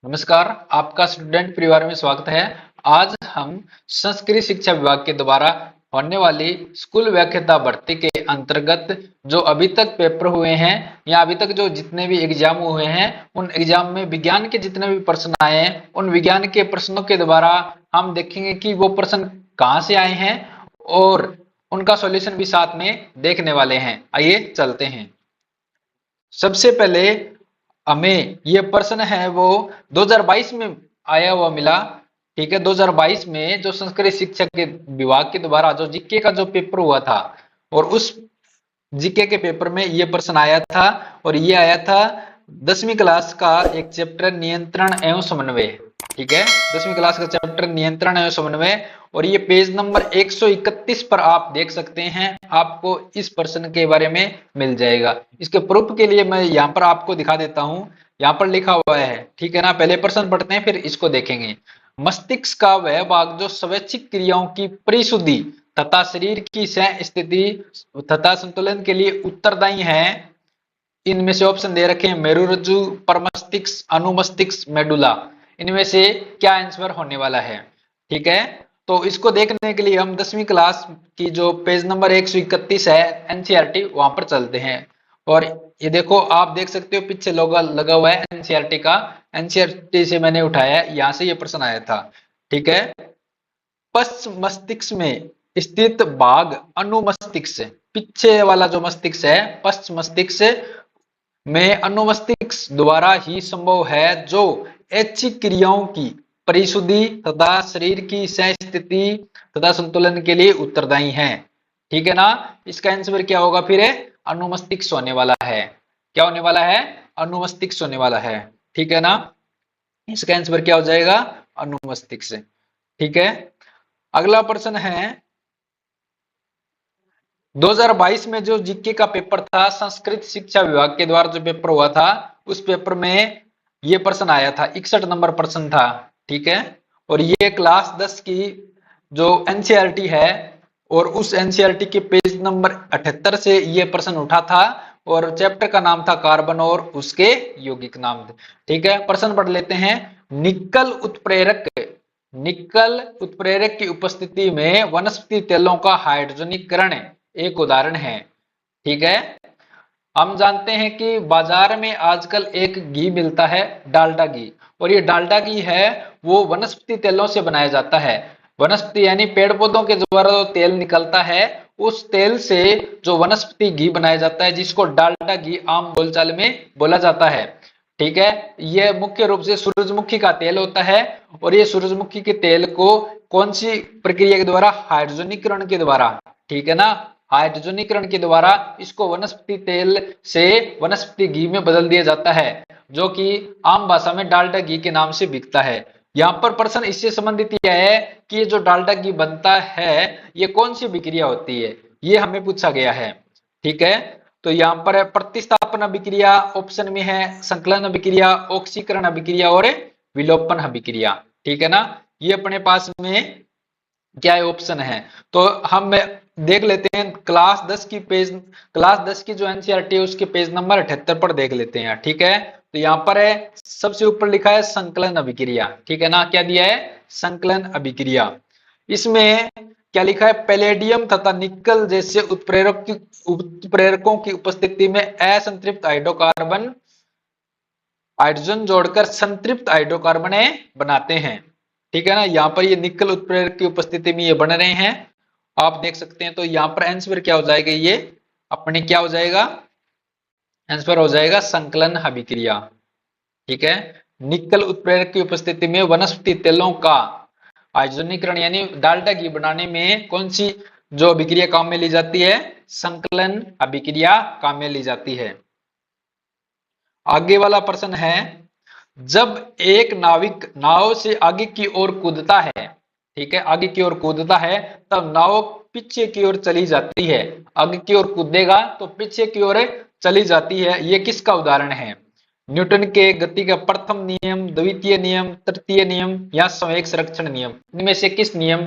नमस्कार, आपका स्टूडेंट परिवार में स्वागत है। आज हम संस्कृत शिक्षा विभाग के द्वारा होने वाली स्कूल व्याख्याता भर्ती के अंतर्गत जो अभी तक पेपर हुए हैं या अभी तक जो जितने भी एग्जाम हुए हैं उन एग्जाम में विज्ञान के जितने भी प्रश्न आए हैं उन विज्ञान के प्रश्नों के द्वारा हम देखेंगे कि वो प्रश्न कहाँ से आए हैं और उनका सॉल्यूशन भी साथ में देखने वाले हैं। आइए चलते हैं। सबसे पहले हमें ये प्रश्न है वो 2022 में आया हुआ मिला। ठीक है, 2022 में जो संस्कृत शिक्षा के विभाग के द्वारा जो जीके का जो पेपर हुआ था और उस जीके के पेपर में ये प्रश्न आया था और ये आया था 10वीं क्लास का एक चैप्टर नियंत्रण एवं समन्वय। ठीक है, 10वीं क्लास का चैप्टर नियंत्रण एवं समन्वय और ये पेज नंबर 131 पर आप देख सकते हैं। आपको इस प्रश्न के बारे में मिल जाएगा। इसके प्रूफ के लिए मैं यहाँ पर आपको दिखा देता हूँ। यहाँ पर लिखा हुआ है, ठीक है ना। पहले प्रश्न पढ़ते हैं फिर इसको देखेंगे। मस्तिष्क का वह भाग जो स्वैच्छिक क्रियाओं की परिशुद्धि तथा शरीर की सह स्थिति तथा संतुलन के लिए उत्तरदायी है। इनमें से ऑप्शन दे रखे हैं मेरुरज्जु, परमस्तिष्क, अनुमस्तिष्क, मेडुला। इनमें से क्या आंसर होने वाला है? ठीक है, तो इसको देखने के लिए हम 10वीं क्लास की जो पेज नंबर 131 है एनसीईआरटी वहां पर चलते हैं। और ये देखो, आप देख सकते हो पीछे लोगो लगा हुआ है एनसीईआरटी का। एनसीईआरटी से मैंने उठाया, यहाँ से ये प्रश्न आया था। ठीक है, पश्च मस्तिष्क में स्थित भाग अनुमस्तिष्क, पीछे वाला जो मस्तिष्क है पश्च मस्तिष्क में अनुमस्तिष्क द्वारा ही संभव है जो ऐच्छिक क्रियाओं की परिशुद्धि तथा शरीर की सह स्थिति तथा संतुलन के लिए उत्तरदायी है। ठीक है ना। इसका आंसर क्या होगा फिर? अनुमस्तिष्क होने वाला है। क्या होने वाला है? अनुमस्तिष्क होने वाला है। ठीक है ना। इसका आंसर क्या हो जाएगा? अनुमस्तिष्क। ठीक है, अगला प्रश्न है 2022 में जो जीके का पेपर था संस्कृत शिक्षा विभाग के द्वारा जो पेपर हुआ था उस पेपर में ये प्रश्न आया था। 61 नंबर प्रश्न था। ठीक है, और ये क्लास 10 की जो एनसीईआरटी है और उस एनसीईआरटी के पेज नंबर 78 से ये प्रश्न उठा था और चैप्टर का नाम था कार्बन और उसके यौगिक नाम थे। ठीक है, प्रश्न पढ़ लेते हैं। निकल उत्प्रेरक, निकल उत्प्रेरक की उपस्थिति में वनस्पति तेलों का हाइड्रोजनीकरण एक उदाहरण है। ठीक है, हम जानते हैं कि बाजार में आजकल एक घी मिलता है डालडा घी, और ये डालडा घी है वो वनस्पति तेलों से बनाया जाता है। वनस्पति यानी पेड़ पौधों के द्वारा जो तेल निकलता है उस तेल से जो वनस्पति घी बनाया जाता है जिसको डालडा घी आम बोलचाल में बोला जाता है। ठीक है, यह मुख्य रूप से सूरजमुखी का तेल होता है और ये सूरजमुखी के तेल को कौन सी प्रक्रिया के द्वारा? हाइड्रोजनीकरण के द्वारा। ठीक है ना, हाइड्रोजनीकरण के द्वारा इसको वनस्पति तेल से वनस्पति घी में बदल दिया जाता है जो कि आम भाषा में डालडा घी के नाम से बिकता है। यहाँ पर प्रश्न इससे संबंधित यह है कि ये जो डालडा घी बनता है ये कौन सी विक्रिया होती है, ये हमें पूछा गया है। ठीक है, तो यहाँ पर प्रतिस्थापन अभिक्रिया ऑप्शन में है, संकलन अभिक्रिया, ऑक्सीकरण अभिक्रिया और विलोपन अभिक्रिया। ठीक है ना, ये अपने पास में क्या है? ऑप्शन है। तो हम देख लेते हैं क्लास 10 की जो एनसीईआरटी है उसके पेज नंबर 78 पर देख लेते हैं। ठीक है, तो यहाँ पर है सबसे ऊपर लिखा है संकलन अभिक्रिया। ठीक है ना, क्या दिया है? संकलन अभिक्रिया। इसमें क्या लिखा है? पैलेडियम तथा निकल जैसे उत्प्रेरकों की उपस्थिति में असंतृप्त हाइड्रोकार्बन हाइड्रोजन जोड़कर संतृप्त हाइड्रोकार्बन बनाते हैं। ठीक है ना, यहाँ पर ये निकल उत्प्रेरक की उपस्थिति में ये बन रहे हैं, आप देख सकते हैं। तो यहाँ पर आंसर क्या हो जाएगा? ये अपने क्या हो जाएगा? आंसर हो जाएगा संकलन अभिक्रिया। ठीक है, निकल उत्प्रेरक की उपस्थिति में वनस्पति तेलों का हाइड्रोजनीकरण यानी डालडा घी बनाने में कौन सी जो अभिक्रिया काम में ली जाती है? संकलन अभिक्रिया काम में ली जाती है। आगे वाला प्रश्न है, जब एक नाविक नाव से आगे की ओर कूदता है, ठीक है, आगे की ओर कूदता है तब नाव पीछे की ओर चली जाती है। आगे की ओर कूदेगा तो पीछे की ओर चली जाती है। यह किसका उदाहरण है? न्यूटन के गति का प्रथम नियम, द्वितीय नियम, तृतीय नियम या संवेग संरक्षण नियम? इनमें से किस नियम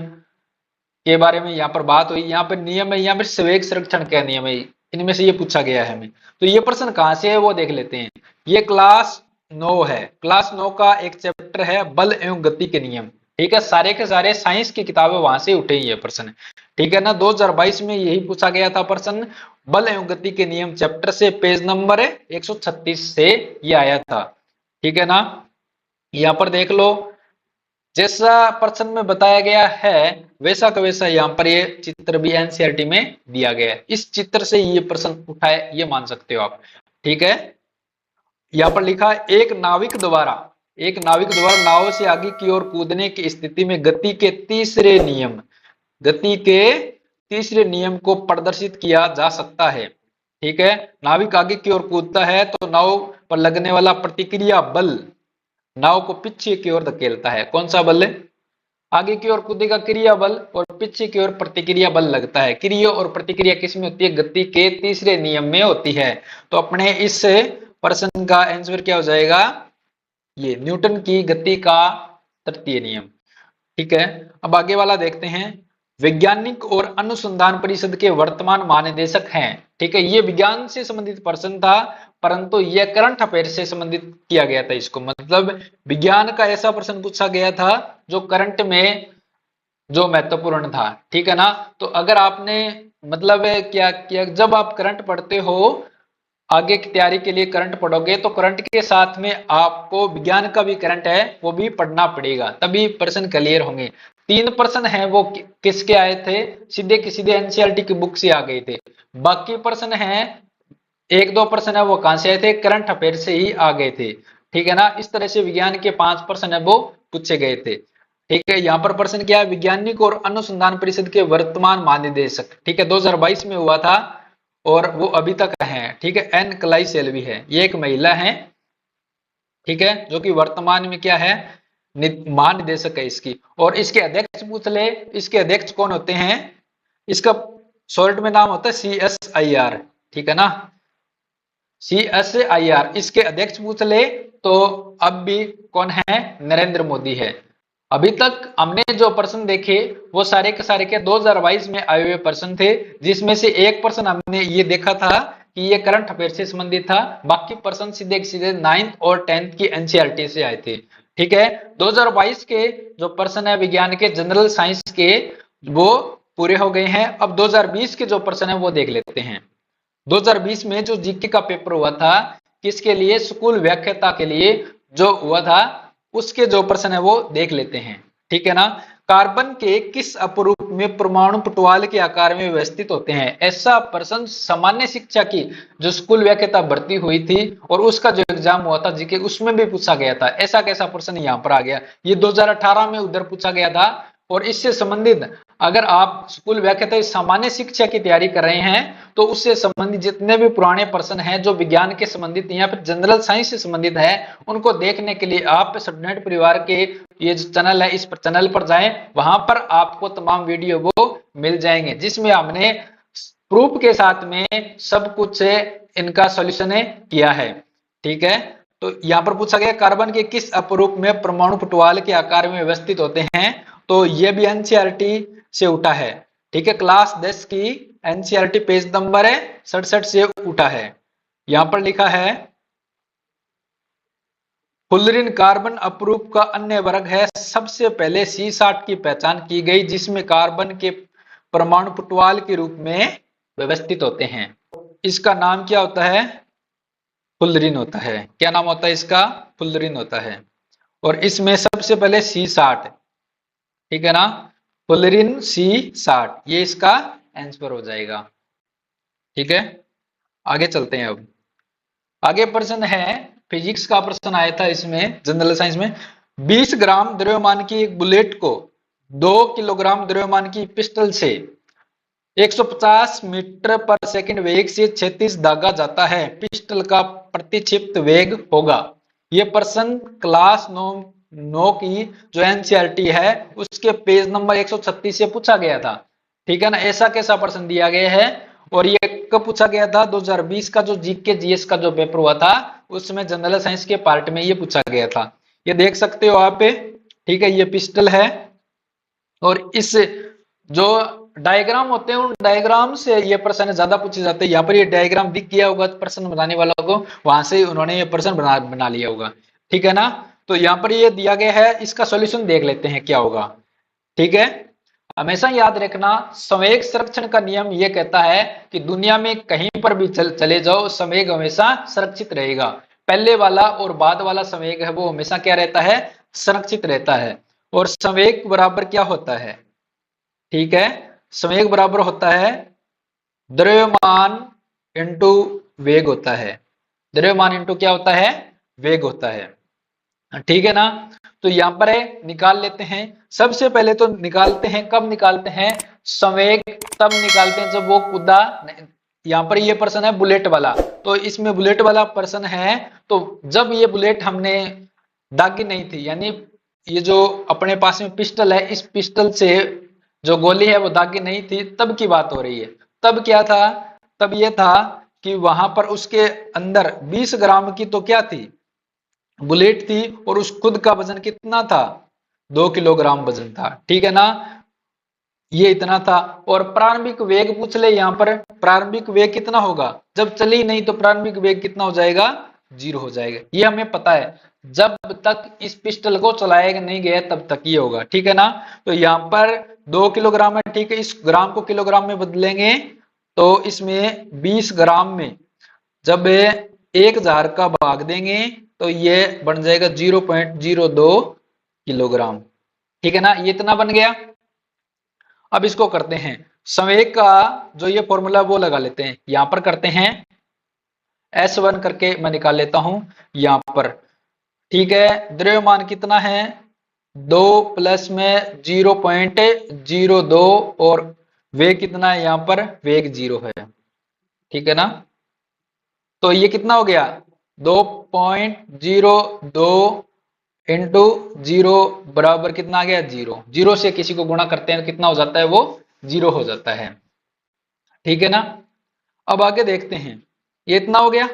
के बारे में यहाँ पर बात हुई? यहाँ पर नियम है, यहाँ पर संवेग संरक्षण का नियम है। इनमें से ये पूछा गया है हमें। तो ये प्रश्न कहाँ से है वो देख लेते हैं। ये क्लास 9 है। क्लास 9 का एक चैप्टर है बल एवं गति के नियम। ठीक है, सारे के सारे साइंस की किताबें वहां से उठे ये प्रश्न। ठीक है ना, 2022 में यही पूछा गया था प्रश्न, बल एवं गति के नियम चैप्टर से, पेज नंबर 136 से ये आया था। ठीक है ना, यहाँ पर देख लो, जैसा प्रश्न में बताया गया है वैसा का वैसा यहाँ पर ये चित्र भी एनसीईआरटी में दिया गया है। इस चित्र से ये प्रश्न उठा है, ये मान सकते हो आप। ठीक है, यहाँ पर लिखा है एक नाविक द्वारा नाव से आगे की ओर कूदने की स्थिति में गति के तीसरे नियम को प्रदर्शित किया जा सकता है। ठीक है, नाविक आगे की ओर कूदता है तो नाव पर लगने वाला प्रतिक्रिया बल नाव को पीछे की ओर धकेलता है। कौन सा बल है? आगे की ओर कूदेगा क्रिया बल और पीछे की ओर प्रतिक्रिया बल लगता है। क्रिया और प्रतिक्रिया किस में होती है? गति के तीसरे नियम में होती है। तो अपने इस प्रश्न का आंसर क्या हो जाएगा? ये न्यूटन की गति का तृतीय नियम। ठीक है, अब आगे वाला देखते हैं। वैज्ञानिक और अनुसंधान परिषद के वर्तमान महानिदेशक हैं। ठीक है, ये विज्ञान से संबंधित प्रश्न था, परंतु यह करंट अफेयर से संबंधित किया गया था इसको। मतलब विज्ञान का ऐसा प्रश्न पूछा गया था जो करंट में जो महत्वपूर्ण था। ठीक है ना, तो अगर आपने मतलब क्या किया, जब आप करंट पढ़ते हो, आगे की तैयारी के लिए करंट पढ़ोगे, तो करंट के साथ में आपको विज्ञान का भी करंट है वो भी पढ़ना पड़ेगा, तभी प्रश्न क्लियर होंगे। 3 प्रश्न है वो किसके आए थे? सीधे के सीधे एनसीईआरटी की बुक से आ गए थे। बाकी प्रश्न है 1-2 प्रश्न है वो कहां से आए थे? करंट अफेयर से ही आ गए थे। ठीक है ना, इस तरह से विज्ञान के 5 प्रश्न है वो पूछे गए थे। ठीक है, यहाँ पर प्रश्न क्या है? वैज्ञानिक और अनुसंधान परिषद के वर्तमान महानिदेशक। ठीक है, 2022 में हुआ था और वो अभी तक है। ठीक है, एन कलाई सेल्वी है, ये एक महिला है। ठीक है, जो कि वर्तमान में क्या है? महानिदेशक है इसकी। और इसके अध्यक्ष पूछ ले, इसके अध्यक्ष कौन होते हैं? इसका शॉर्ट में नाम होता है CSIR। ठीक है ना, CSIR। इसके अध्यक्ष पूछ ले तो अब भी कौन है? नरेंद्र मोदी है। अभी तक हमने जो प्रश्न देखे वो सारे के सारे के 2022 में आए हुए प्रश्न थे, जिसमें से एक प्रश्न हमने ये देखा था कि ये करंट अफेयर से संबंधित था। बाकी प्रश्न सीधे सीधे 9th और 10th की एनसीईआरटी से आए थे। ठीक है, 2022 के जो प्रश्न है विज्ञान के जनरल साइंस के वो पूरे हो गए हैं। अब 2020 के जो प्रश्न है वो देख लेते हैं। 2020 में जो जीके का पेपर हुआ था, किसके लिए? स्कूल व्याख्याता के लिए जो हुआ था, उसके जो प्रश्न है वो देख लेते हैं। ठीक है ना, कार्बन के किस अपरूप में परमाणु पटवाल के आकार में व्यवस्थित होते हैं? ऐसा प्रश्न सामान्य शिक्षा की जो स्कूल व्याख्याता भर्ती हुई थी और उसका जो एग्जाम हुआ था जीके, उसमें भी पूछा गया था। ऐसा कैसा प्रश्न यहाँ पर आ गया? ये 2018 में उधर पूछा गया था। और इससे संबंधित अगर आप स्कूल व्याख्याता सामान्य शिक्षा की तैयारी कर रहे हैं तो उससे संबंधित जितने भी पुराने प्रश्न हैं जो विज्ञान के संबंधित या फिर जनरल साइंस से संबंधित है, उनको देखने के लिए आप स्टूडेंट परिवार के ये जो चैनल है इस पर चैनल पर जाएं। वहां पर आपको तमाम वीडियो वो मिल जाएंगे, जिसमें हमने प्रूफ के साथ में सब कुछ इनका सॉल्यूशन किया है। ठीक है, तो यहाँ पर पूछा गया कार्बन के किस अपरूप में परमाणु फुटबॉल के आकार में व्यवस्थित होते हैं? तो ये भी एनसीईआरटी से उठा है। ठीक है, क्लास 10 की एनसीईआरटी पेज नंबर 67 से उठा है। यहां पर लिखा है फुलरिन कार्बन अपरूप का अन्य वर्ग है। सबसे पहले C60 की पहचान की गई जिसमें कार्बन के परमाणु फुटबॉल के रूप में व्यवस्थित होते हैं। इसका नाम क्या होता है? फुलरिन होता है। क्या नाम होता है इसका? फुलरिन होता है। और इसमें सबसे पहले C60, ठीक है ना, फुलरिन C60, ये इसका आंसर हो जाएगा। ठीक है, आगे चलते हैं। अब आगे प्रश्न है फिजिक्स का प्रश्न आया था इसमें जनरल साइंस में। 20 ग्राम द्रव्यमान की एक बुलेट को 2 किलोग्राम द्रव्यमान की पिस्टल से 150 मीटर पर सेकंड वेग से 36 दागा जाता है। पिस्टल का प्रतिक्षिप्त वेग होगा। यह प्रश्न क्लास 9 की जो एनसीईआरटी है उसके पेज नंबर 136 से पूछा गया था। ठीक है ना, ऐसा कैसा प्रश्न दिया गया है और ये कब पूछा गया था? 2020 का जो जीके जीएस का जो पेपर हुआ था उसमें जनरल साइंस के पार्ट में ये पूछा गया था। ये देख सकते हो आप। ठीक है, ये पिस्टल है और इस जो डायग्राम होते हैं, उन डायग्राम से ये प्रश्न ज्यादा पूछे जाते हैं। यहाँ पर ये डायग्राम दिख गया होगा प्रश्न बनाने वालों को, वहां से उन्होंने ये प्रश्न बना लिया होगा। ठीक है ना। तो यहाँ पर ये दिया गया है, इसका सॉल्यूशन देख लेते हैं क्या होगा। ठीक है। हमेशा याद रखना, संवेग संरक्षण का नियम यह कहता है कि दुनिया में कहीं पर भी चले जाओ, संवेग हमेशा सुरक्षित रहेगा। पहले वाला और बाद वाला संवेग है वो हमेशा क्या रहता है, संरक्षित रहता है। और संवेग बराबर क्या होता है, ठीक है, संवेग बराबर होता है द्रव्यमान इंटू वेग होता है। द्रव्यमान इंटू क्या होता है, वेग होता है। ठीक है ना। तो यहां पर है, निकाल लेते हैं। सबसे पहले तो निकालते हैं, कब निकालते हैं, संवेग तब निकालते हैं जब वो कूदा। यहां पर ये प्रश्न है बुलेट वाला, तो इसमें बुलेट वाला प्रश्न है। तो जब ये बुलेट हमने दागी नहीं थी, यानी ये जो अपने पास में पिस्टल है, इस पिस्टल से जो गोली है वो दागी नहीं थी, तब की बात हो रही है। तब क्या था, तब ये था कि वहां पर उसके अंदर 20 ग्राम की तो क्या थी, बुलेट थी, और उस खुद का वजन कितना था, 2 किलोग्राम वजन था। ठीक है ना, ये इतना था। और प्रारंभिक वेग पूछ ले, यहां पर प्रारंभिक वेग कितना होगा, जब चली नहीं तो प्रारंभिक वेग कितना हो जाएगा, 0 हो जाएगा। ये हमें पता है, जब तक इस पिस्टल को चलाया नहीं गया तब तक ये होगा। ठीक है ना। तो यहां पर 2 किलोग्राम है, ठीक है, इस ग्राम को किलोग्राम में बदलेंगे तो इसमें 20 ग्राम में जब 1000 का भाग देंगे तो ये बन जाएगा 0.02 किलोग्राम। ठीक है ना, ये इतना बन गया। अब इसको करते हैं, संवेग का जो ये फॉर्मूला वो लगा लेते हैं। यहां पर करते हैं S1 करके मैं निकाल लेता हूं यहां पर। ठीक है, द्रव्यमान कितना है, 2 प्लस में 0.02, और वेग कितना है, यहां पर वेग 0 है। ठीक है ना। तो ये कितना हो गया, 2.02 इंटू 0 बराबर कितना आ गया, 0। 0 से किसी को गुणा करते हैं कितना हो जाता है, वो 0 हो जाता है। ठीक है ना। अब आगे देखते हैं, ये इतना हो गया।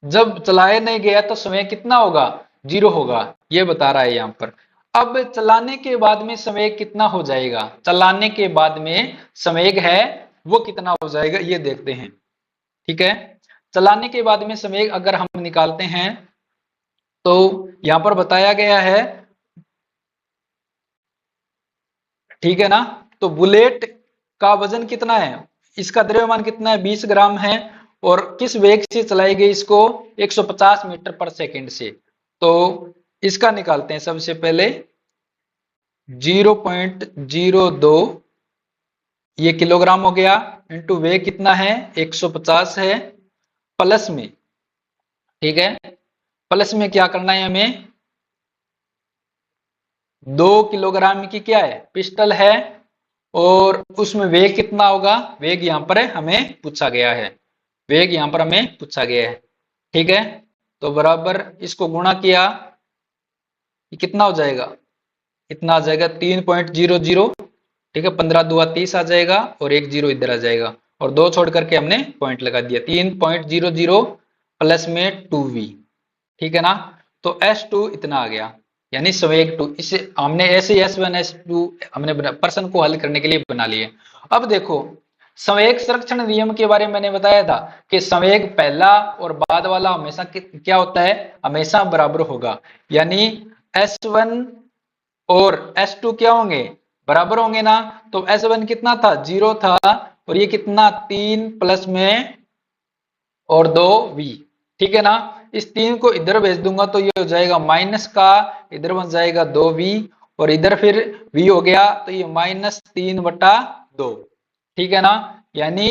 जब चलाया नहीं गया तो समय कितना होगा, 0 होगा, ये बता रहा है यहां पर। अब चलाने के बाद में समय कितना हो जाएगा, चलाने के बाद में संवेग है वो कितना हो जाएगा, ये देखते हैं। ठीक है, चलाने के बाद में संवेग अगर हम निकालते हैं तो यहां पर बताया गया है, ठीक है ना। तो बुलेट का वजन कितना है, इसका द्रव्यमान कितना है, 20 ग्राम है, और किस वेग से चलाई गई इसको, 150 मीटर पर सेकंड से। तो इसका निकालते हैं सबसे पहले, 0.02 ये किलोग्राम हो गया, इंटू वेग कितना है, 150 है, प्लस में, ठीक है, प्लस में क्या करना है हमें, 2 किलोग्राम की क्या है, पिस्टल है, और उसमें वेग कितना होगा, वेग यहां पर हमें पूछा गया है, वेग यहां पर हमें पूछा गया है। ठीक है, तो बराबर इसको गुणा किया, ये कितना हो जाएगा, इतना आ जाएगा 3.00। ठीक है, 15 दुआ 30 आ जाएगा, और एक जीरो इधर आ जाएगा, और 2 छोड़ करके हमने पॉइंट लगा दिया, 3.00 प्लस में 2v। ठीक है ना। तो S2 इतना आ गया, यानी संवेग 2। इसे हमने ऐसे S1 S2 हमने प्रश्न को हल करने के लिए बना लिए। अब देखो, संवेग संरक्षण नियम के बारे में मैंने बताया था कि संवेग पहला और बाद वाला हमेशा क्या होता है, हमेशा बराबर होगा। यानी S1 और S2 क्या होंगे, बराबर होंगे ना। तो S1 कितना था, 0 था, और ये कितना, 3 प्लस में और 2v। ठीक है ना। इस 3 को इधर भेज दूंगा तो ये हो जाएगा माइनस का, इधर बन जाएगा 2v, और इधर फिर v हो गया, तो ये -3/2। ठीक है ना। यानी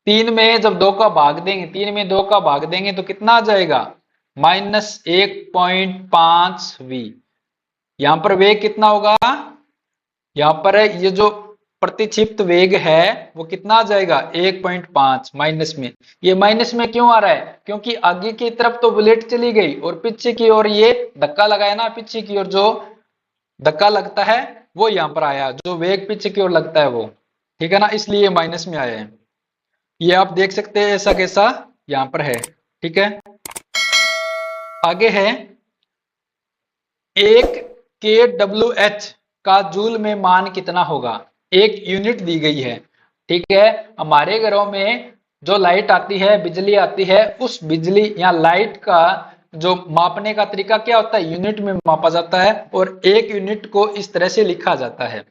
3 में जब 2 का भाग देंगे, 3 में 2 का भाग देंगे तो कितना आ जाएगा, -1.5v। यहां पर वेग कितना होगा, यहां पर ये जो प्रतिक्षिप्त वेग है वो कितना आ जाएगा, 1.5 माइनस में। ये माइनस में क्यों आ रहा है, क्योंकि आगे की तरफ तो बुलेट चली गई और पीछे की ओर ये धक्का लगाया ना, पीछे की ओर जो धक्का लगता है वो यहां पर आया, जो वेग पीछे की ओर लगता है वो। ठीक है ना, इसलिए माइनस में आया है। ये आप देख सकते हैं ऐसा कैसा यहां पर है। ठीक है, आगे है, एक KWH का जूल में मान कितना होगा। एक यूनिट दी गई है। ठीक है, हमारे घरों में जो लाइट आती है, बिजली आती है, उस बिजली या लाइट का जो मापने का तरीका क्या होता है, यूनिट में मापा जाता है और एक यूनिट को इस तरह से लिखा जाता है।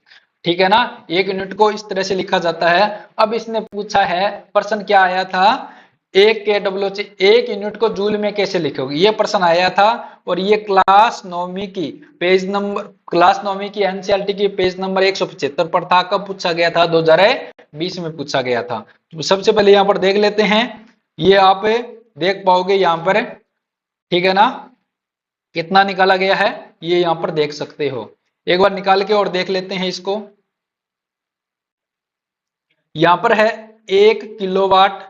ठीक है ना, एक यूनिट को इस तरह से लिखा जाता है। अब इसने पूछा है, प्रश्न क्या आया था, एक के डब्ल्यू एच, एक यूनिट को जूल में कैसे लिखोगे, ये प्रश्न आया था। और ये क्लास नौवीं की पेज नंबर, क्लास नौवीं की एनसीईआरटी की पेज नंबर 175 पर था। कब पूछा गया था, 2020 में पूछा गया था। तो सबसे पहले यहाँ पर देख लेते हैं, ये आप देख पाओगे यहाँ पर। ठीक है ना, कितना निकाला गया है ये यहाँ पर देख सकते हो। एक बार निकाल के और देख लेते हैं इसको। यहाँ पर है 1 किलोवाट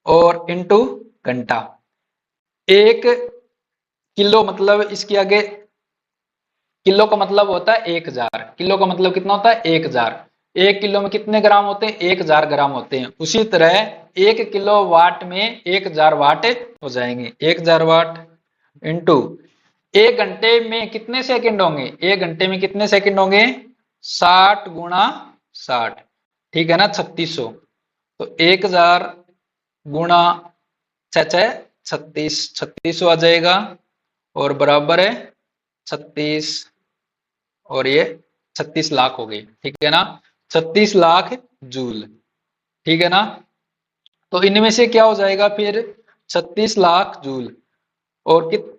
और इंटू घंटा। 1 किलो मतलब इसके आगे किलो का मतलब होता है 1000, किलो का मतलब कितना होता है 1000। 1 किलो में कितने ग्राम होते हैं, 1000 ग्राम होते हैं। उसी तरह 1 किलो वाट में 1000 वाट हो जाएंगे। 1000 वाट इंटू 1 घंटे में कितने सेकंड होंगे, 1 घंटे में कितने सेकंड होंगे, 60 गुणा 60। ठीक है ना, 3600। तो 1000 गुणा 6 36, 3600 आ जाएगा और बराबर है 36, और ये 36 लाख हो गई। ठीक है ना, 36 लाख जूल। ठीक है ना, तो इनमें से क्या हो जाएगा फिर, 36 लाख जूल और कित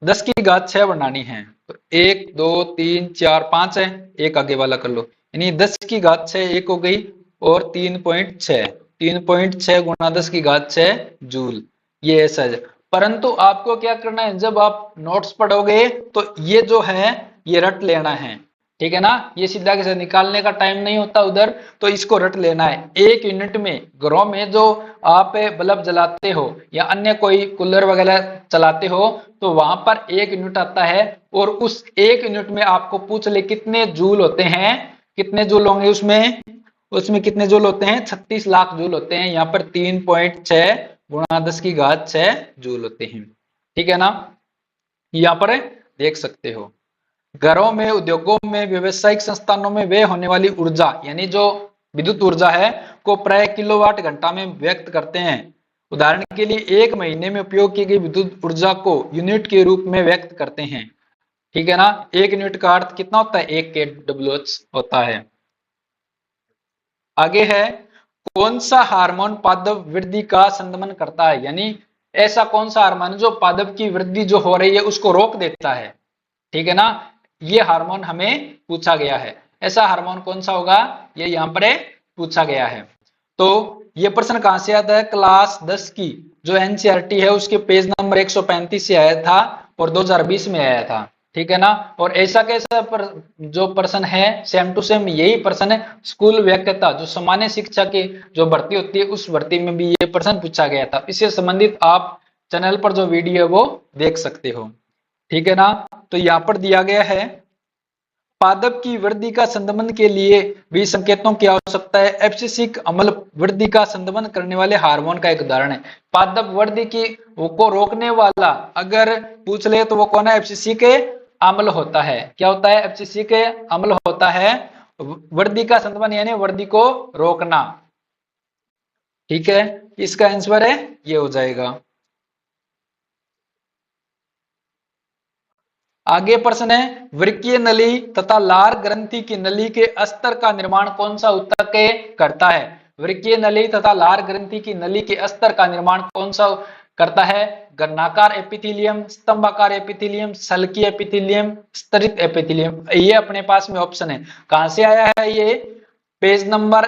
10 की घात 6 बनानी है। तो 1 2 3 4 5 है, एक आगे वाला कर लो, यानी 10 की घात 6 एक हो गई और 3.6, 3.6 गुणा 10 की घात 6 जूल। ये ऐसा है। परंतु आपको क्या करना है, जब आप नोट्स पढ़ोगे तो ये जो है ये रट लेना है। ठीक है ना, ये सीधा कैसे निकालने का टाइम नहीं होता उधर, तो इसको रट लेना है। एक यूनिट में घरों में जो आप बल्ब जलाते हो या अन्य कोई कूलर वगैरह चलाते हो तो वहां पर 1 यूनिट आता है, और उस 1 यूनिट में आपको पूछ ले कितने जूल होते हैं, कितने जूल होंगे उसमें, उसमें कितने जूल होते हैं, 36 लाख जूल होते हैं। यहाँ पर 3.6 गुणा 10 की घात 6 जूल होते हैं। ठीक है ना, यहाँ पर देख सकते हो। घरों में, उद्योगों में, व्यवसायिक संस्थानों में व्यय होने वाली ऊर्जा यानी जो विद्युत ऊर्जा है को प्रति किलोवाट घंटा में व्यक्त करते हैं। उदाहरण के लिए 1 महीने में उपयोग की गई विद्युत ऊर्जा को यूनिट के रूप में व्यक्त करते हैं। ठीक है ना, 1 यूनिट का अर्थ कितना होता है, 1 kWh होता है। आगे है, कौन सा हार्मोन पादप वृद्धि का संदमन करता है, यानी ऐसा कौन सा हार्मोन जो पादप की वृद्धि जो हो रही है उसको रोक देता है। ठीक है ना, ये हार्मोन हमें पूछा गया है। ऐसा हार्मोन कौन सा होगा, ये यहाँ पर पूछा गया है। तो ये प्रश्न कहां से आता है, क्लास 10 की जो एनसीईआरटी है उसके पेज नंबर 135 से आया था और 2020 में आया था। ठीक है ना, और ऐसा कैसा जो प्रश्न है, सेम टू सेम यही प्रश्न है स्कूल व्याख्याता जो सामान्य शिक्षा की जो भर्ती होती है उस भर्ती में भी ये प्रश्न पूछा गया था। इससे संबंधित आप चैनल पर जो वीडियो है वो देख सकते हो। ठीक है ना, तो यहाँ पर दिया गया है, पादप की वृद्धि का संदमन के लिए भी संकेतों की आवश्यकता है। एब्सिसिक अम्ल वृद्धि का संदमन करने वाले हार्मोन का एक उदाहरण है। पादप वृद्धि की को रोकने वाला अगर पूछ ले तो वो कौन है, एब्सिसिक अम्ल होता है। क्या होता है, एब्सिसिक अम्ल होता है। वृद्धि का संदमन यानी वृद्धि को रोकना। ठीक है, इसका आंसर है ये हो जाएगा। आगे प्रश्न है, वृक्कीय नली तथा लार ग्रंथि की नली के अस्तर का निर्माण कौन सा ऊतक करता है। वृक्कीय नली तथा लार ग्रंथि की नली के अस्तर का निर्माण कौन सा करता है, गन्नाकार एपिथेलियम, स्तंभाकार एपिथेलियम, सल्की एपिथेलियम, स्तरित एपिथेलियम। ये अपने पास में ऑप्शन है। कहां से आया है ये, पेज नंबर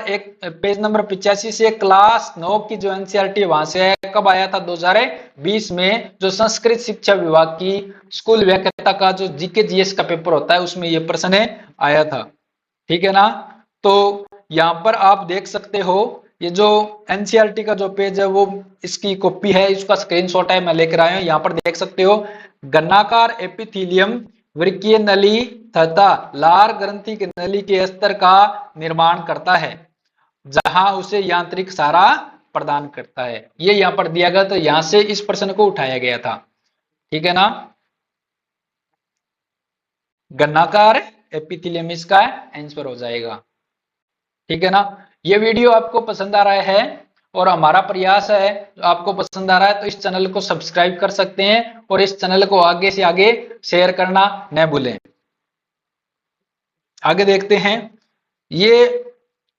85 से क्लास 9 की जो एनसीईआरटी वहां से आया। कब आया था, 2020 में, जो संस्कृत शिक्षा विभाग की स्कूल व्याख्याता का जो जीके जीएस का पेपर होता है उसमें ये प्रश्न है आया था। ठीक है ना, तो यहाँ पर आप देख सकते हो, ये जो एनसीईआरटी का जो पेज है वो इसकी कॉपी है, इसका स्क्रीनशॉट है, मैं लेकर आया हूं। यहाँ पर देख सकते हो, गन्नाकार एपिथेलियम वृक्कीय नली तथा लार ग्रंथि की नली के स्तर का निर्माण करता है, जहां उसे यांत्रिक सहारा प्रदान करता है। ये यहाँ पर दिया गया, तो यहां से इस प्रश्न को उठाया गया था। ठीक है ना, गन्नाकार एपिथेलियम इसका आंसर हो जाएगा। ठीक है ना। ये वीडियो आपको पसंद आ रहा है और हमारा प्रयास है, आपको पसंद आ रहा है तो इस चैनल को सब्सक्राइब कर सकते हैं और इस चैनल को आगे से आगे शेयर करना न भूलें। आगे देखते हैं। ये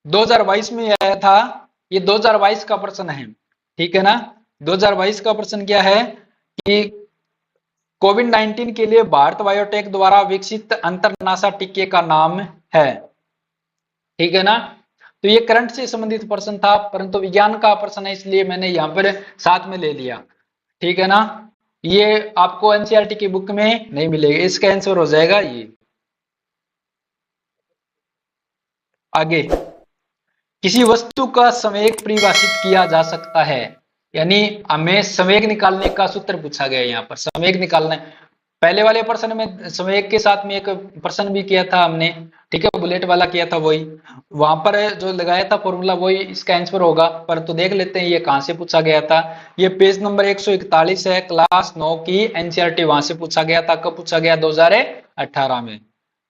2022 में आया था, ये 2022 का प्रश्न है, ठीक है ना। 2022 का प्रश्न क्या है कि कोविड 19 के लिए भारत बायोटेक द्वारा विकसित अंतरनासा टीके का नाम है, ठीक है ना। तो ये करंट से संबंधित प्रश्न था, परंतु विज्ञान का प्रश्न है इसलिए मैंने यहाँ पर साथ में ले लिया, ठीक है ना। ये आपको एनसीईआरटी की बुक में नहीं मिलेगा, इसका आंसर हो जाएगा ये। आगे, किसी वस्तु का संवेग परिभाषित किया जा सकता है, यानी हमें संवेग निकालने का सूत्र पूछा गया है। यहाँ पर संवेग निकालना है। पहले वाले प्रश्न में संवेग के साथ में एक प्रश्न भी किया था हमने, ठीक है, बुलेट वाला किया था, वही वहां पर जो लगाया था फॉर्मूला वही इसका आंसर होगा। पर तो देख लेते हैं ये कहां से पूछा गया था। ये पेज नंबर 141 है, क्लास 9 की एनसीईआरटी, वहां से पूछा गया था। कब पूछा गया? 2018 में,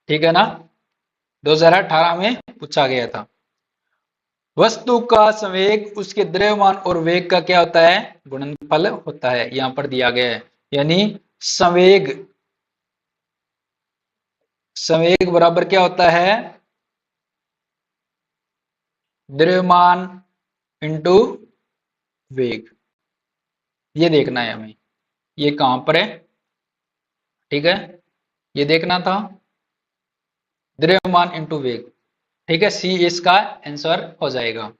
ठीक है ना। 2018 में पूछा गया था। वस्तु का संवेग उसके द्रव्यमान और वेग का क्या होता है? गुणनफल होता है, यहां पर दिया गया है। यानी संवेग, संवेग बराबर क्या होता है? द्रव्यमान इंटू वेग। ये देखना है हमें, ये कहां पर है, ठीक है, ये देखना था, द्रव्यमान इंटू वेग, ठीक है। सी इसका आंसर हो जाएगा।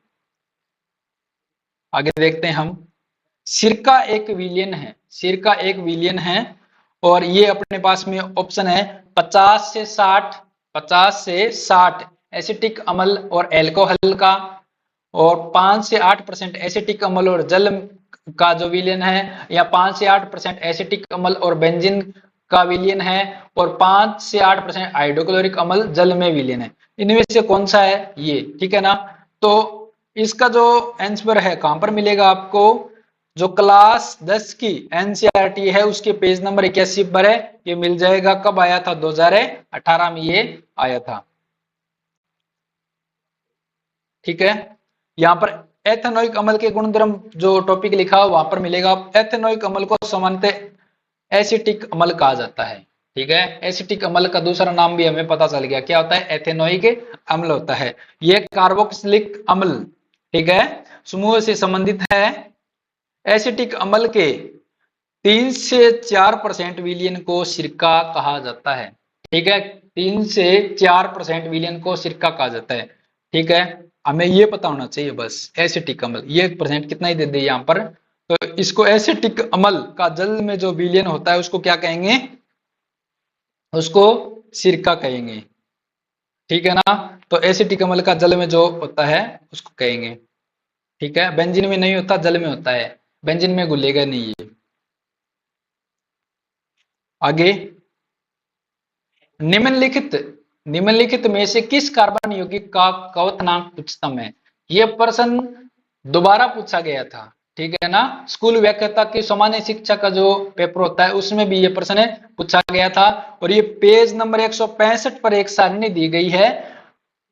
आगे देखते हैं हम। सिरका एक विलियन है, सिरका एक विलियन है और ये अपने पास में ऑप्शन है 50 से 60, 50 से 60 एसिटिक अम्ल और एल्कोहल का, और 5 से 8% एसिटिक अम्ल और जल का जो विलियन है, या 5 से 8% एसिटिक अम्ल और बेंजीन का विलियन है, और 5 से 8% हाइड्रोक्लोरिक अम्ल जल में विलियन है। इनमें से कौन सा है ये, ठीक है ना। तो इसका जो आंसर है कहां पर मिलेगा आपको? जो क्लास 10 की एनसीईआरटी है उसके पेज नंबर 81 पर है, ये मिल जाएगा। कब आया था? 2018 में ये आया था, ठीक है। यहाँ पर एथेनोइक अम्ल के गुणधर्म जो टॉपिक लिखा है वहां पर मिलेगा। एथेनोइक अम्ल को सामान्यतः एसिटिक अम्ल कहा जाता है, ठीक है। एसिटिक अम्ल का दूसरा नाम भी हमें पता चल गया, क्या होता है? एथेनोइक अम्ल होता है। ये कार्बोक्सिलिक अम्ल, ठीक है, समूह से संबंधित है। एसिटिक अम्ल के 3 से 4% विलियन को सिरका कहा जाता है, ठीक है। 3 से 4% विलियन को सिरका कहा जाता है, ठीक है। हमें ये पता होना चाहिए बस। एसिटिक अम्ल ये परसेंट कितना ही दे दे यहाँ पर, तो इसको एसिटिक अम्ल का जल में जो विलियन होता है उसको क्या कहेंगे? उसको सिरका कहेंगे, ठीक है ना। तो एसिटिक अम्ल का जल में जो होता है उसको कहेंगे, ठीक है। बेंजीन में नहीं होता, जल में होता है, बेंजीन में घुलेगा नहीं ये। आगे, निम्नलिखित निम्नलिखित में से किस कार्बन यौगिक का क्वथनांक उच्चतम है? यह प्रश्न दोबारा पूछा गया था, ठीक है ना। स्कूल व्याख्याता की सामान्य शिक्षा का जो पेपर होता है उसमें भी यह प्रश्न पूछा गया था। और ये पेज नंबर 165 पर एक सारणी दी गई है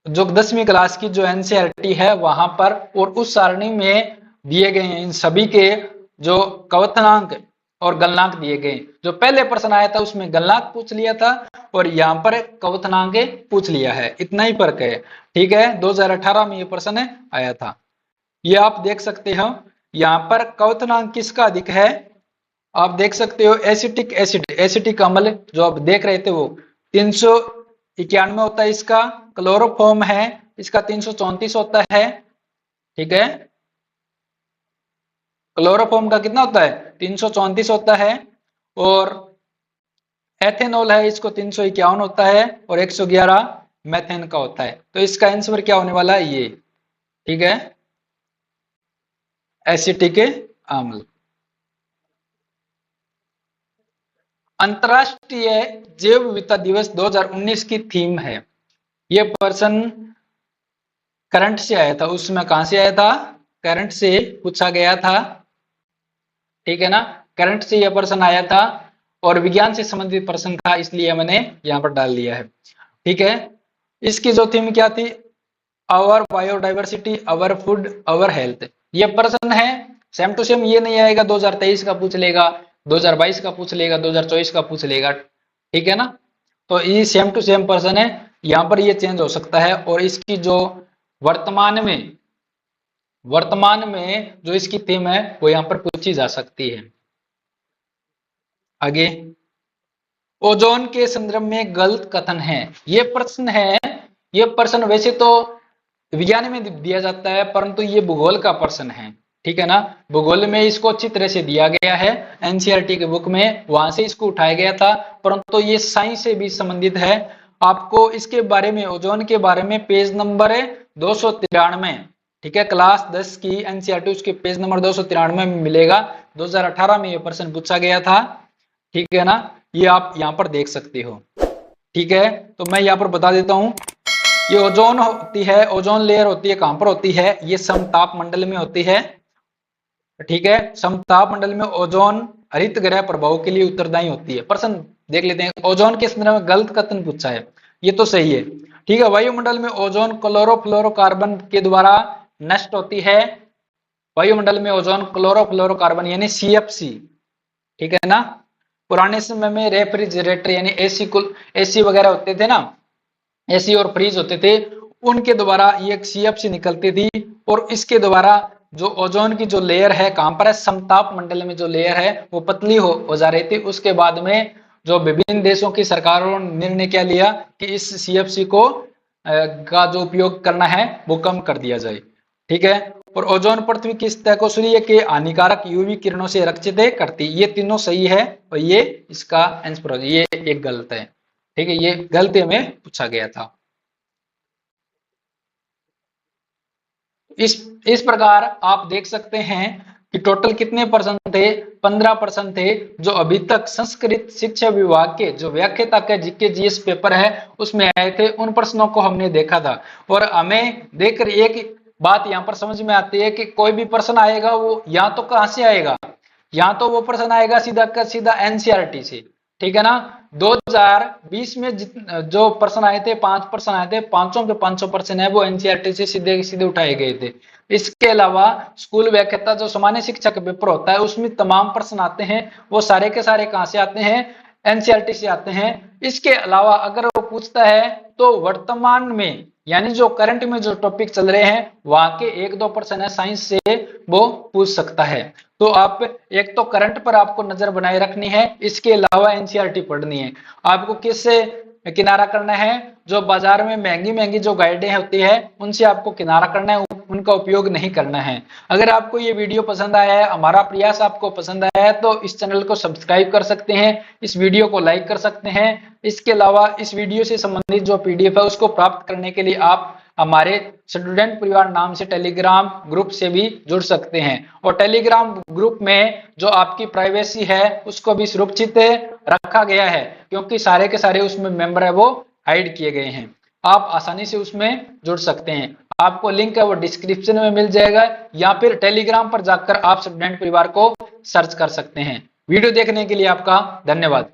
जो 10वीं क्लास की जो एनसीईआरटी है वहां पर, और उस सारणी में दिए गए हैं इन सभी के जो क्वथनांक और गलनांक दिए गए। जो पहले प्रश्न आया था उसमें गलनांक पूछ लिया था और यहाँ पर क्वथनांक पूछ लिया है, इतना ही फर्क है, ठीक है। 2018 में ये प्रश्न आया था। ये आप देख सकते हो यहाँ पर क्वथनांक किसका अधिक है, आप देख सकते हो एसिटिक एसिड, एसिटिक अम्ल जो आप देख रहे थे वो 391 होता है इसका। क्लोरोफॉर्म है इसका 334 होता है, ठीक है। क्लोरोफॉर्म का कितना होता है? 334 होता है। और एथेनॉल है इसको 351 होता है और 111 मेथेन का होता है। तो इसका आंसर क्या होने वाला है? ये, ठीक है, एसिटिक अम्ल। अंतरराष्ट्रीय जैव विविधता दिवस 2019 की थीम है। यह प्रश्न करंट से आया था, उसमें कहां से आया था? करंट से पूछा गया था, ठीक है ना। करंट से यह प्रश्न आया था और विज्ञान से संबंधित प्रश्न था, इसलिए मैंने यहां पर डाल लिया है, ठीक है। इसकी जो थीम क्या थी? Our biodiversity, our food, our health. ये प्रश्न है सेम टू सेम, ये नहीं आएगा 2023 का पूछ लेगा, 2022 का पूछ लेगा, 2024 का पूछ लेगा, ठीक है ना। तो ये सेम टू सेम प्रश्न है, यहाँ पर ये चेंज हो सकता है। और इसकी जो वर्तमान में जो इसकी थीम है वो यहाँ पर पूछी जा सकती है। आगे, ओजोन के संदर्भ में गलत कथन है, ये प्रश्न है। ये प्रश्न वैसे तो विज्ञान में दिया जाता है, परंतु ये भूगोल का प्रश्न है, ठीक है ना। भूगोल में इसको अच्छी तरह से दिया गया है, एनसीईआरटी के बुक में, वहां से इसको उठाया गया था, परंतु ये साइंस से भी संबंधित है। आपको इसके बारे में, ओजोन के बारे में पेज नंबर 293, ठीक है, क्लास 10 की एनसीईआरटी उसके पेज नंबर 293 में मिलेगा। 2018 में ये प्रश्न पूछा गया था, ठीक है ना। ये आप यहाँ पर देख सकते हो, ठीक है। तो मैं यहाँ पर बता देता हूँ, ये ओजोन होती है, ओजोन लेयर होती है, कहां पर होती है, ये समताप मंडल में होती है, ठीक है। समताप मंडल में ओजोन हरित गृह प्रभाव के लिए उत्तरदायी होती है। प्रश्न देख लेते हैं, ओजोन के संदर्भ में गलत कथन पूछा है, ये तो सही है, ठीक है। वायुमंडल में ओजोन क्लोरोफ्लोरोकार्बन के द्वारा नष्ट होती है। वायुमंडल में ओजोन क्लोरोफ्लोरोकार्बन यानी सीएफसी, ठीक है ना। पुराने समय में रेफ्रिजरेटर यानी एसी वगैरह होते थे ना, एसी और फ्रीज होते थे, उनके द्वारा ये सीएफसी निकलती थी। और इसके द्वारा जो ओजोन की जो लेयर है, कहां पर है, समताप मंडल में जो लेयर है वो पतली हो जा रही थी। उसके बाद में जो विभिन्न देशों की सरकारों ने निर्णय क्या लिया कि इस सीएफसी को का जो उपयोग करना है वो कम कर दिया जाए, ठीक है। और ओजोन पृथ्वी की सतह को सूर्य के हानिकारक यूवी किरणों से रक्षित करती, ये तीनों सही है और ये इसका आंसर, ये एक गलत है, ठीक है। ये गलती में पूछा गया था। इस प्रकार आप देख सकते हैं कि टोटल कितने परसेंट थे, 15% थे, जो अभी तक संस्कृत शिक्षा विभाग के जो व्याख्याता के जीके जीएस पेपर है उसमें आए थे, उन प्रश्नों को हमने देखा था। और हमें देखकर एक बात यहाँ पर समझ में आती है कि कोई भी प्रश्न आएगा वो या तो कहां से आएगा, या तो वो प्रश्न आएगा सीधा का सीधा एनसीईआरटी से, ठीक है ना। 2020 में जो प्रश्न आए थे, 5 प्रश्न आए थे, पांचों के 500 प्रश्न है वो एनसीईआरटी से सीधे सीधे उठाए गए थे। इसके अलावा स्कूल व्याख्याता जो सामान्य शिक्षा का पेपर होता है उसमें तमाम प्रश्न आते हैं, वो सारे के सारे कहां से आते हैं, एनसीईआरटी से आते हैं। इसके अलावा अगर वो पूछता है तो वर्तमान में यानी जो करंट में जो टॉपिक चल रहे हैं वहां के 1-2 प्रश्न है साइंस से वो पूछ सकता है। तो आप एक तो करंट पर आपको नजर बनाए रखनी है, इसके अलावा एनसीईआरटी पढ़नी है। आपको किससे किनारा करना है, जो बाजार में महंगी महंगी जो गाइडें होती है उनसे आपको किनारा करना है, उनका उपयोग नहीं करना है। अगर आपको ये वीडियो पसंद आया है, हमारा प्रयास आपको पसंद आया है, तो इस चैनल को सब्सक्राइब कर सकते हैं, इस वीडियो को लाइक कर सकते हैं। इसके अलावा इस वीडियो से संबंधित जो पीडीएफ है उसको प्राप्त करने के लिए आप हमारे स्टूडेंट परिवार नाम से टेलीग्राम ग्रुप से भी जुड़ सकते हैं। और टेलीग्राम ग्रुप में जो आपकी प्राइवेसी है उसको भी सुरक्षित रखा गया है, क्योंकि सारे के सारे उसमें मेंबर है वो हाइड किए गए हैं। आप आसानी से उसमें जुड़ सकते हैं। आपको लिंक है वो डिस्क्रिप्शन में मिल जाएगा, या फिर टेलीग्राम पर जाकर आप स्टूडेंट परिवार को सर्च कर सकते हैं। वीडियो देखने के लिए आपका धन्यवाद।